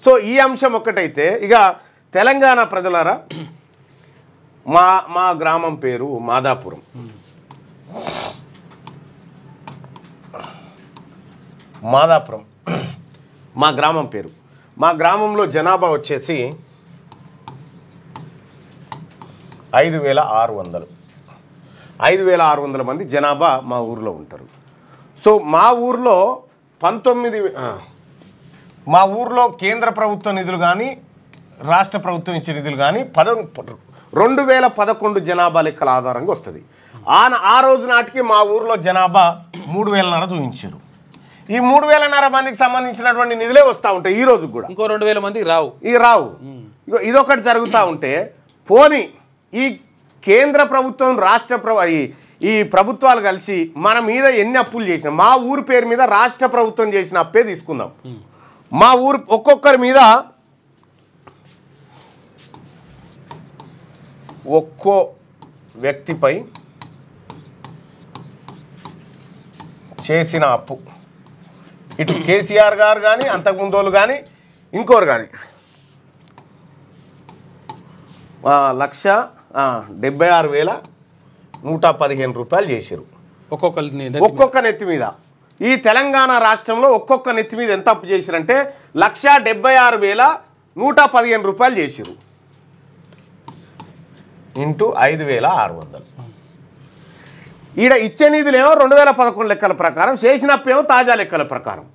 So ఈ అంశం ఒక్కటైతే ఇక తెలంగాణ ప్రజలారా మా గ్రామం పేరు మాదాపురం. మాదాపురం మా గ్రామం పేరు. మా గ్రామంలో జనాభా వచ్చేసి 5,600. 5,600 మంది జనాభా మా ఊర్లో ఉంటారు. సో మా ఊర్లో మా ఊర్లో కేంద్ర ప్రభుత్వ నిధులు కానీ రాష్ట్ర ప్రభుత్వం ఇచ్చే నిధులు కానీ 2011 జనాభా లెక్కల ఆధారంగా వస్తుంది. ఆ రోజు నాటికి మా ఊర్లో జనాభా 3,500 చూపించారు. ఈ 3,500 మందికి సంబంధించినటువంటి నిధులే వస్తూ ఉంటాయి ఈ రోజు కూడా. ఇంకో 2,000 మందికి రావు. ఇదొకటి జరుగుతూ ఉంటే పోనీ ఈ కేంద్ర ప్రభుత్వం ఈ ప్రభుత్వాలు కలిసి మన మీద ఎన్ని అప్పులు చేసినా మా ఊరు పేరు మీద రాష్ట్ర ప్రభుత్వం చేసిన అప్పే తీసుకుందాం. మా ఊరు ఒక్కొక్కరి మీద ఒక్కో వ్యక్తిపై చేసిన అప్పు ఇటు కేసీఆర్ గారు కానీ అంతకుముందు వాళ్ళు కానీ ఇంకోరు కానీ 1,76,115 రూపాయలు చేశారు ఒక్కొక్క నెత్తి మీద. ఈ తెలంగాణ రాష్ట్రంలో ఒక్కొక్క నెత్తి మీద ఎంత అప్పు చేశారంటే 1,76,115 రూపాయలు చేశారు ఇంటూ 5,600. ఈడ ఇచ్చే నిధులేమో 2011 లెక్కల ప్రకారం, చేసినప్పేమో తాజా లెక్కల ప్రకారం.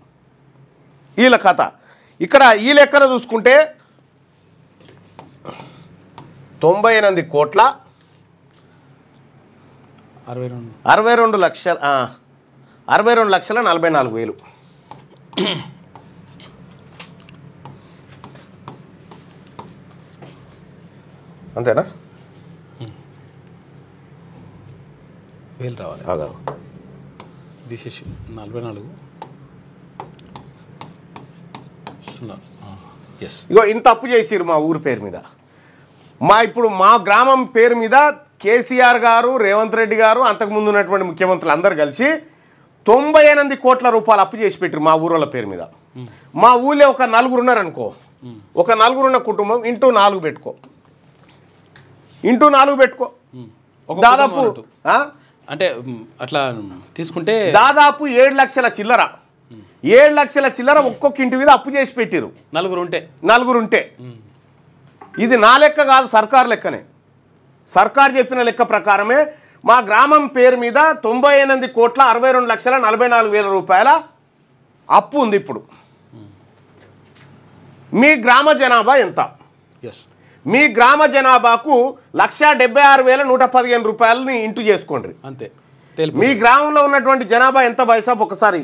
వీళ్ళ కథ ఇక్కడ ఈ లెక్కన చూసుకుంటే 62,62,44,000 అంతేనా? వేలు రావాలి. తీసేసి 44. ఇగో ఇంత అప్పు చేసిరు మా ఊరు పేరు మీద. ఇప్పుడు మా గ్రామం పేరు మీద కేసీఆర్ గారు, రేవంత్ రెడ్డి గారు, అంతకుముందు ఉన్నటువంటి ముఖ్యమంత్రులు అందరు కలిసి 98 కోట్ల రూపాయలు అప్పు చేసి పెట్టారు మా ఊరోళ్ళ పేరు మీద. మా ఊళ్ళో ఒక 4 ఉన్నారనుకో, ఒక 4 ఉన్న కుటుంబం ఇంటూ 4 పెట్టుకో, దాదాపు అంటే అట్లా తీసుకుంటే దాదాపు 7 లక్షల చిల్లర 7 లక్షల చిల్లర ఒక్కొక్క ఇంటి మీద అప్పు చేసి పెట్టారు. 4 ఉంటే ఇది నా లెక్క కాదు, సర్కార్ లెక్కనే. సర్కార్ చెప్పిన లెక్క ప్రకారమే మా గ్రామం పేరు మీద 98,62,44,000 రూపాయల అప్పు ఉంది. ఇప్పుడు మీ గ్రామ జనాభా ఎంత? మీ గ్రామ జనాభాకు 1,76,115 రూపాయలని ఇంటూ చేసుకోండి అంతే. మీ గ్రామంలో ఉన్నటువంటి జనాభా ఎంత బైసాబ్ ఒకసారి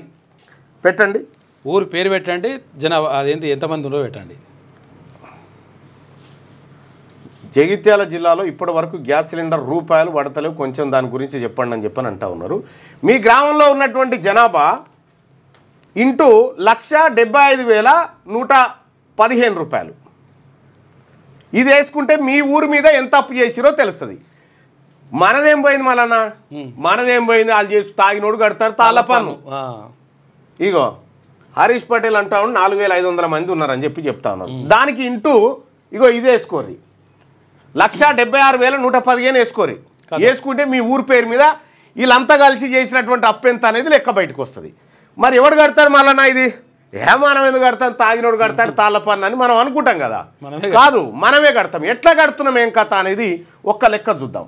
పెట్టండి. ఊరు పేరు పెట్టండి, జనాభా అదేంటి ఎంతమంది ఉందో పెట్టండి. జగిత్యాల జిల్లాలో ఇప్పటి వరకు గ్యాస్ సిలిండర్ రూపాయలు పడతలేవు, కొంచెం దాని గురించి చెప్పండి అని అంటా ఉన్నారు. మీ గ్రామంలో ఉన్నటువంటి జనాభా ఇంటూ 1,75,115 రూపాయలు ఇది వేసుకుంటే మీ ఊరి మీద ఎంత అప్పు చేసిరో తెలుస్తుంది. మనదేం పోయింది మళ్ళా? మనదేం పోయింది? వాళ్ళు చేసి తాగినోడు కడతారు తాళ్ళ పన్ను. ఇగో హరీష్ పటేల్ అంటా ఉండి 4,500 మంది ఉన్నారని చెప్తా ఉన్నారు. దానికి ఇంటూ ఇగో ఇది వేసుకోరి 1,76,115 వేసుకోరి. వేసుకుంటే మీ ఊరి పేరు మీద వీళ్ళంతా కలిసి చేసినటువంటి అప్పు ఎంత అనేది లెక్క బయటకు వస్తుంది. మరి ఎవడు కడతాడు మళ్ళా? ఇది మనం ఎందుకు కడతాం? తాగినోడు కడతాడు తాళ్ళ పన్ను అని మనం అనుకుంటాం కదా, కాదు మనమే కడతాం. ఎట్లా కడుతున్నాం ఏం కథ అనేది ఒక్క లెక్క చూద్దాం.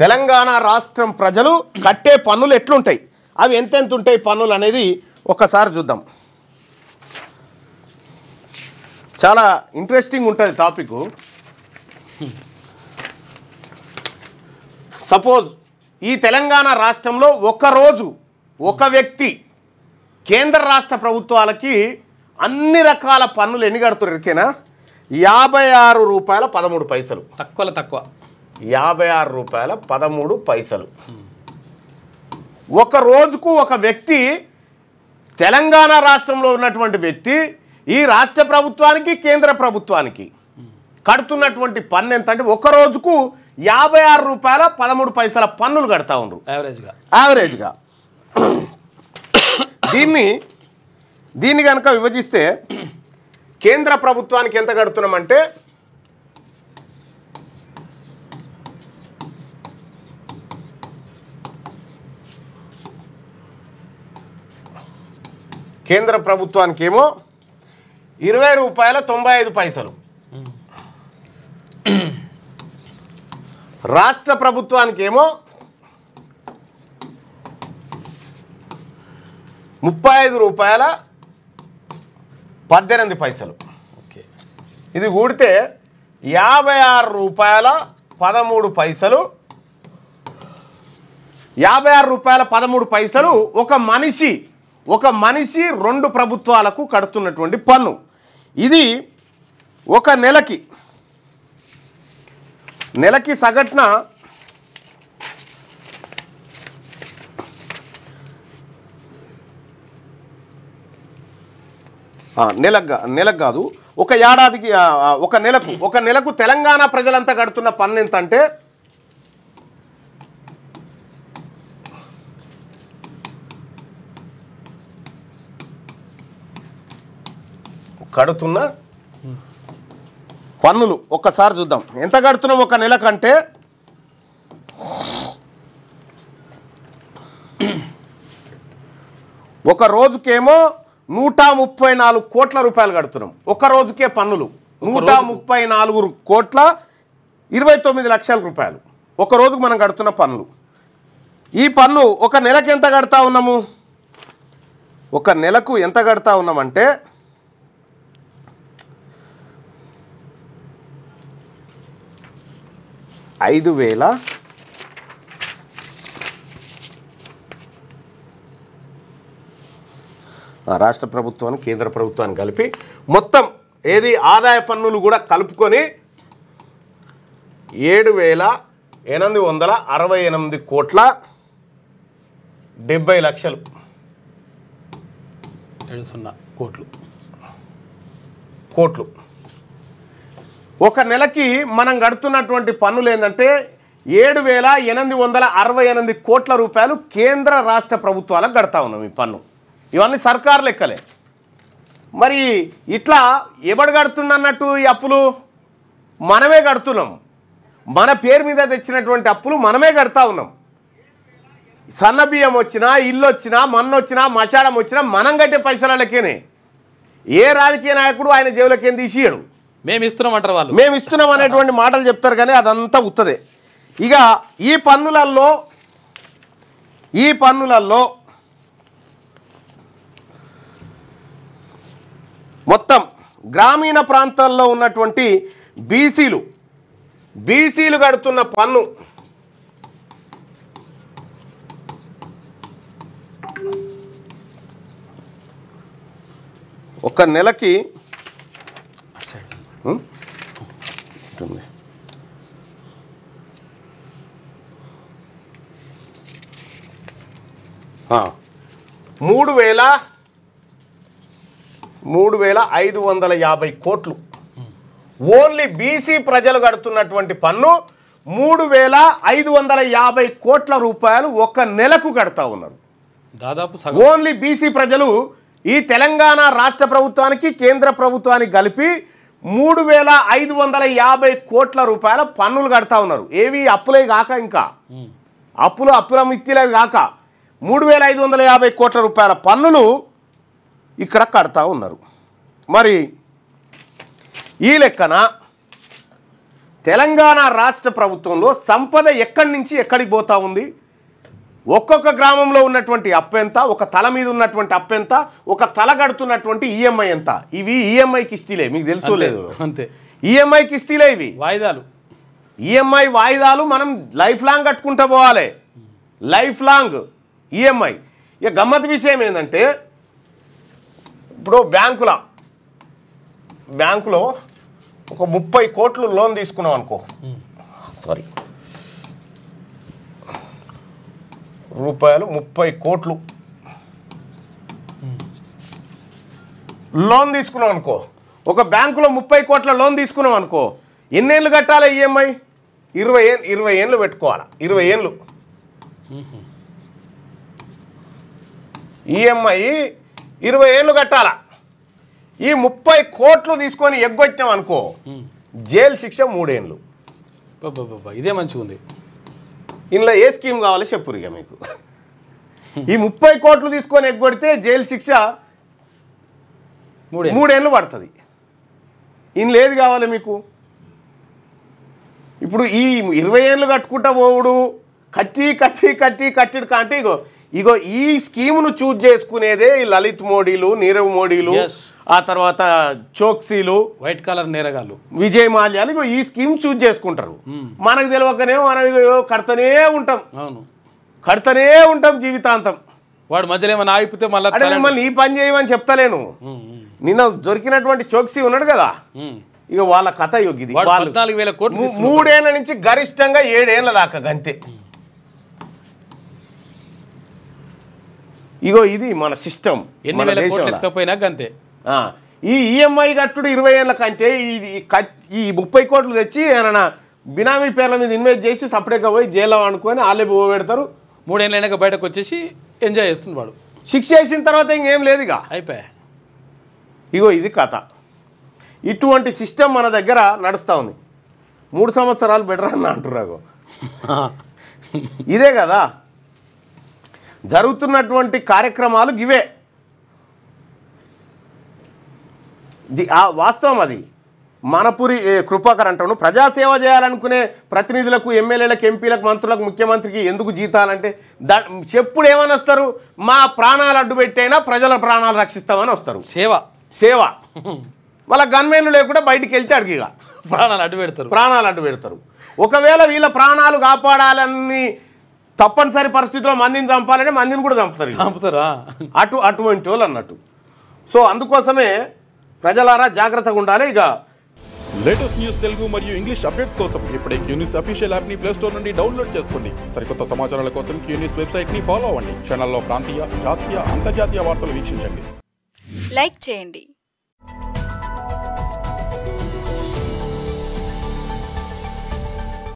తెలంగాణ రాష్ట్రం ప్రజలు కట్టే పన్నులు ఎట్లుంటాయి, అవి ఎంతెంత ఉంటాయి పన్నులు అనేది ఒక్కసారి చూద్దాం. చాలా ఇంట్రెస్టింగ్ ఉంటుంది టాపిక్. సపోజ్ ఈ తెలంగాణ రాష్ట్రంలో ఒకరోజు ఒక వ్యక్తి కేంద్ర రాష్ట్ర ప్రభుత్వాలకి అన్ని రకాల పన్నులు ఎన్ని కడుతున్నారు ఎరికేనా? 56 రూపాయల 13 పైసలు. తక్కువ 56 రూపాయల 13 పైసలు. ఒక రోజుకు ఒక వ్యక్తి తెలంగాణ రాష్ట్రంలో ఉన్నటువంటి వ్యక్తి ఈ రాష్ట్ర ప్రభుత్వానికి కేంద్ర ప్రభుత్వానికి కడుతున్నటువంటి పన్ను ఎంత అంటే ఒక రోజుకు ₹56.13 పన్నులు కడతా ఉన్నారు యావరేజ్గా. దీన్ని కనుక విభజిస్తే కేంద్ర ప్రభుత్వానికి ఎంత కడుతున్నామంటే కేంద్ర ప్రభుత్వానికి ఏమో ₹20.95, రాష్ట్ర ప్రభుత్వానికి ఏమో ₹35.18. ఇది కూడితే ₹56.13. ₹56.13 ఒక మనిషి 2 ప్రభుత్వాలకు కడుతున్నటువంటి పన్ను. ఇది ఒక నెలకి సగటున నెలకు కాదు, ఒక ఏడాదికి ఒక నెలకు తెలంగాణ ప్రజలంతా కడుతున్న పన్ను ఎంత అంటే కడుతున్న పన్నులు ఒక్కసారి చూద్దాం. ఎంత కడుతున్నాం ఒక నెలకంటే ఒక రోజుకేమో 134 కోట్ల రూపాయలు కడుతున్నాం. ఒక రోజుకే పన్నులు 134.29 లక్షల రూపాయలు ఒక రోజుకు మనం కడుతున్న పన్నులు. ఈ పన్ను ఒక నెలకు ఎంత కడతా ఉన్నాము? ఒక నెలకు ఎంత కడతా ఉన్నామంటే రాష్ట్ర ప్రభుత్వాన్ని కేంద్ర ప్రభుత్వాన్ని కలిపి మొత్తం ఏది ఆదాయ పన్నులు కూడా కలుపుకొని 7,868,70,00,000 ఒక నెలకి మనం కడుతున్నటువంటి పన్నులు ఏంటంటే 7,868 కోట్ల రూపాయలు కేంద్ర రాష్ట్ర ప్రభుత్వాలకు కడతా ఉన్నాం ఈ పన్ను. ఇవన్నీ సర్కారు లెక్కలే. మరి ఇట్లా ఎవడు కడుతున్నట్టు ఈ అప్పులు మనమే కడుతున్నాం. మన పేరు మీద తెచ్చినటువంటి అప్పులు మనమే కడతా ఉన్నాం. సన్న బియ్యం వచ్చినా, ఇల్లు వచ్చినా, మన్ను వచ్చినా, మశాడం వచ్చినా మనం కట్టే పైసలకేనే. ఏ రాజకీయ నాయకుడు ఆయన జేబులకేం తీసియడు. మేము ఇస్తున్నాం అంటారు వాళ్ళు, మేము ఇస్తున్నాం అనేటువంటి మాటలు చెప్తారు కానీ అదంతా ఉత్తదే. ఇక ఈ పన్నులలో మొత్తం గ్రామీణ ప్రాంతాల్లో ఉన్నటువంటి బీసీలు కడుతున్న పన్ను ఒక నెలకి 3,550 కోట్లు. ఓన్లీ బీసీ ప్రజలు కడుతున్నటువంటి పన్ను 3,550 కోట్ల రూపాయలు ఒక నెలకు కడతా ఉన్నారు. దాదాపు ఓన్లీ బీసీ ప్రజలు ఈ తెలంగాణ రాష్ట్ర ప్రభుత్వానికి కేంద్ర ప్రభుత్వానికి కలిపి 3,550 కోట్ల రూపాయల పన్నులు కడతా ఉన్నారు. ఏవి అప్పులే కాక, ఇంకా అప్పుల మిత్తిలేవి కాక 3,550 కోట్ల రూపాయల పన్నులు ఇక్కడ కడతా ఉన్నారు. మరి ఈ లెక్కన తెలంగాణ రాష్ట్ర ప్రభుత్వంలో సంపద ఎక్కడి నుంచి ఎక్కడికి పోతా ఉంది, ఒక్కొక్క గ్రామంలో ఉన్నటువంటి అప్పు ఎంత, ఒక తల మీద ఉన్నటువంటి అప్పు ఎంత, ఒక తల కడుతున్నటువంటి ఈఎంఐ ఎంత. ఇవి ఈఎంఐ కిస్తీలే, మీకు తెలుసో లేదు. అంతే, ఈఎంఐ కిస్తీలే ఇవి, వాయిదాలు. ఈఎంఐ వాయిదాలు మనం లైఫ్ లాంగ్ కట్టుకుంటూ పోవాలి. Life long EMI. ఇక గమ్మత్ విషయం ఏంటంటే ఇప్పుడు బ్యాంకులో ఒక 30 కోట్లు లోన్ తీసుకున్నాం అనుకో, రూపాయలు 30 కోట్లు లోన్ తీసుకున్నాం అనుకో, ఒక బ్యాంకులో 30 కోట్ల లోన్ తీసుకున్నాం అనుకో, ఎన్నేళ్ళు కట్టాలి ఈఎంఐ? 20 ఏళ్ళు పెట్టుకోవాలి. 20 ఏళ్ళు ఈఎంఐ 20 ఏళ్ళు కట్టాలా. ఈ 30 కోట్లు తీసుకొని ఎగ్గొట్టాం అనుకో, జైలు శిక్ష 3 ఏళ్ళు. ఇదే మంచిగా ఉంది. ఇందులో ఏ స్కీమ్ కావాలి చెప్పురిగా మీకు. ఈ 30 కోట్లు తీసుకొని ఎగ్గొడితే జైలు శిక్ష 3 ఏళ్ళు పడుతుంది. ఇందులో ఏది కావాలి మీకు? ఇప్పుడు ఈ 20 ఏళ్ళు కట్టుకుంటా పోవుడు, కట్టిడు కంటే ఇగో ఈ స్కీమ్ను చూజ్ చేసుకునేదే ఈ లలిత్ మోడీలు, నీరవ్ మోడీలు, ఆ తర్వాత చోక్సీలు, వైట్ కలర్ నేరగాళ్ళు, విజయ్ మాల్యాలు ఇగో ఈ స్కీమ్ చూజ్ చేసుకుంటారు. మనకు తెలియకనే మనం కడతనే ఉంటాం జీవితాంతం. వాడు మధ్యలో ఏమైనా ఆగిపోతే మళ్ళీ ఈ పని చేయమని చెప్తలేను. నిన్న దొరికినటువంటి చోక్సీ ఉన్నాడు కదా, ఇక వాళ్ళ కథ ఇది. 14,000 కోట్లు 3 ఏళ్ల నుంచి గరిష్టంగా 7 ఏళ్ల దాకా గంతే. ఇగో ఇది మన సిస్టమ్. గంతే. ఈ ఈఎంఐ కట్టుడు 20 ఏళ్ళ కంటే ఈ 30 కోట్లు తెచ్చి ఏమన్నా బినామీ పేర్ల మీద ఇన్వెస్ట్ చేసి సపరేట్గా పోయి జైల్లో అనుకొని వాళ్ళే పెడతారు. 3 ఏళ్ళైనాక బయటకు వచ్చేసి ఎంజాయ్ చేస్తుంది వాడు. శిక్ష వేసిన తర్వాత ఇంకేం లేదు, ఇక అయిపోయా. ఇగో ఇది కథ. ఇటువంటి సిస్టమ్ మన దగ్గర నడుస్తూ ఉంది. 3 సంవత్సరాలు బెటర్ అని అంటున్నారు. ఇదే కదా జరుగుతున్నటువంటి కార్యక్రమాలు. ఇవే వాస్తవం. అది మనపురి కృపాకర్ అంటాను. ప్రజాసేవ చేయాలనుకునే ప్రతినిధులకు, ఎమ్మెల్యేలకు, ఎంపీలకు, మంత్రులకు, ముఖ్యమంత్రికి ఎందుకు జీతాలంటే చెప్పుడు ఏమని వస్తారు? మా ప్రాణాలు అడ్డు పెట్టైనా ప్రజల ప్రాణాలు రక్షిస్తామని వస్తారు. సేవ వాళ్ళ గన్మెన్లు లేకుండా బయటికి వెళ్తే అడిగిగా ప్రాణాలు అడ్డు పెడతారు. ఒకవేళ వీళ్ళ ప్రాణాలు కాపాడాలని తప్పనిసరి పరిస్థితిలో మందిని చంపాలంటే మందిని కూడా చంపుతారా అటువంటి వాళ్ళు అన్నట్టు. సో అందుకోసమే ప్రజలారా జాగ్రత్తగా ఉండాలి. ఇక లేటెస్ట్ న్యూస్ తెలుగు మరియు ఇంగ్లీష్ అప్డేట్స్ కోసం ఇప్పుడే క్యూన్యూస్ అఫీషియల్ యాప్ని ప్లే స్టోర్ నుండి డౌన్లోడ్ చేసుకోండి. సరికొత్త సమాచారాల కోసం క్యూన్యూస్ వెబ్సైట్ని ఫాలో అవ్వండి. ఛానల్లో ప్రాంతీయ, జాతీయ, అంతర్జాతీయ వార్తలు వీక్షించండి. లైక్ చేయండి.